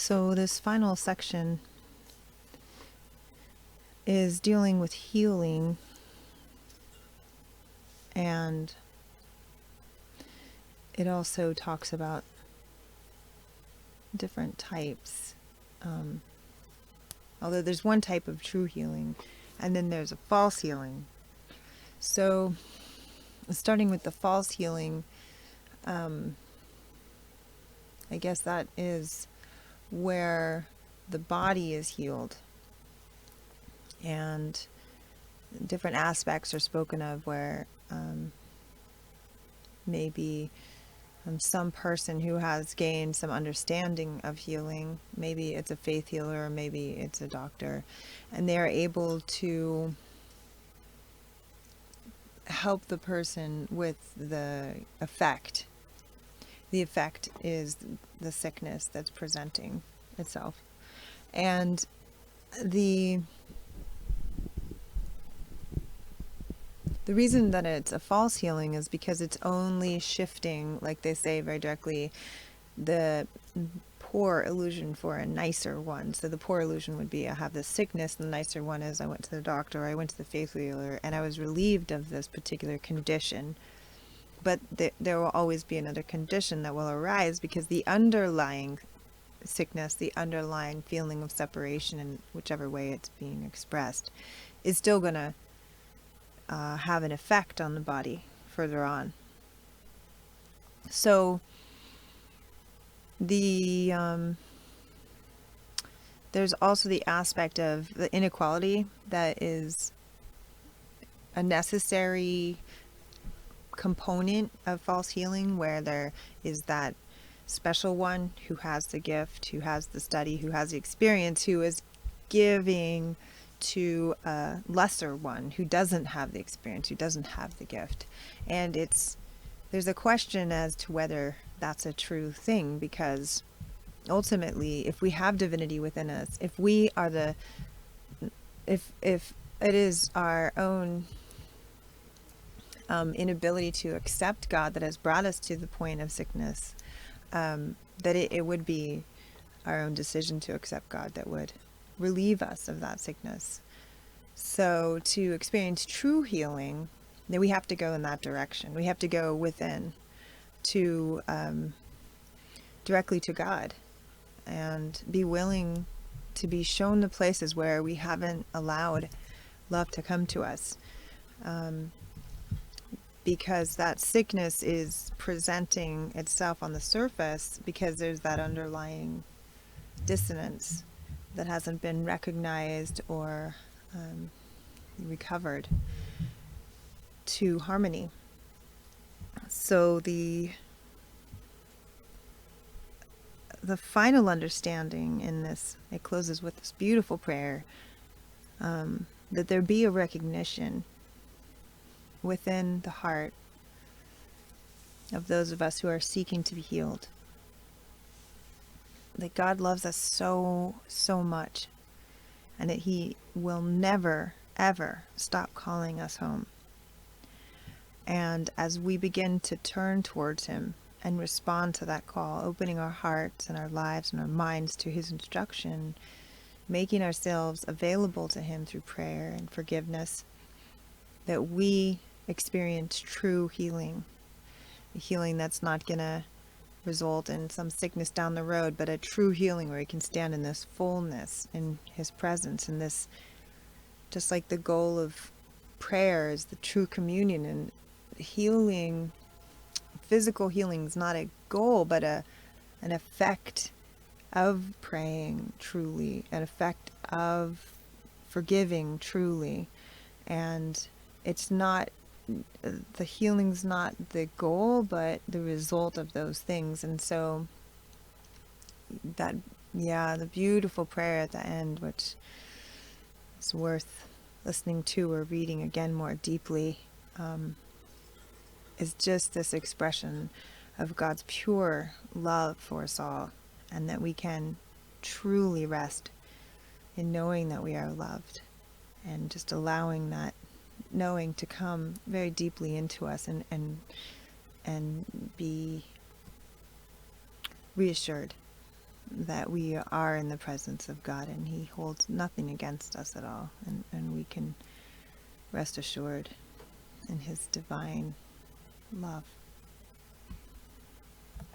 So this final section is dealing with healing, and it also talks about different types. Although there's one type of true healing, and then there's a false healing. So starting with the false healing, I guess that is where the body is healed, and different aspects are spoken of where maybe some person who has gained some understanding of healing, maybe it's a faith healer or maybe it's a doctor, and they are able to help the person with the effect. The effect is the sickness that's presenting itself. And the reason that it's a false healing is because it's only shifting, like they say very directly, the poor illusion for a nicer one. So the poor illusion would be I have this sickness, and the nicer one is I went to the doctor, or I went to the faith healer, and I was relieved of this particular condition. But there will always be another condition that will arise, because the underlying sickness, the underlying feeling of separation, in whichever way it's being expressed, is still going to have an effect on the body further on. So there's also the aspect of the inequality that is a necessary component of false healing, where there is that special one who has the gift, who has the study, who has the experience, who is giving to a lesser one who doesn't have the experience, who doesn't have the gift. And there's a question as to whether that's a true thing, because ultimately, if we have divinity within us, if we are if it is our own inability to accept God that has brought us to the point of sickness, that it would be our own decision to accept God that would relieve us of that sickness. So to experience true healing, then we have to go in that direction. We have to go within, to directly to God, and be willing to be shown the places where we haven't allowed love to come to us. Because that sickness is presenting itself on the surface because there's that underlying dissonance that hasn't been recognized or recovered to harmony. So the final understanding in this, it closes with this beautiful prayer, that there be a recognition within the heart of those of us who are seeking to be healed, that God loves us so, so much, and that He will never, ever stop calling us home. And as we begin to turn towards Him and respond to that call, opening our hearts and our lives and our minds to His instruction, making ourselves available to Him through prayer and forgiveness, that we experience true healing, a healing that's not going to result in some sickness down the road, but a true healing where we can stand in this fullness in His presence, and this, just like the goal of prayer is the true communion, and healing, physical healing is not a goal, but an effect of praying truly, an effect of forgiving truly. And it's not, the healing's not the goal, but the result of those things. And so that, the beautiful prayer at the end, which is worth listening to or reading again more deeply, is just this expression of God's pure love for us all, and that we can truly rest in knowing that we are loved, and just allowing that knowing to come very deeply into us, and be reassured that we are in the presence of God, and He holds nothing against us at all, and we can rest assured in His divine love.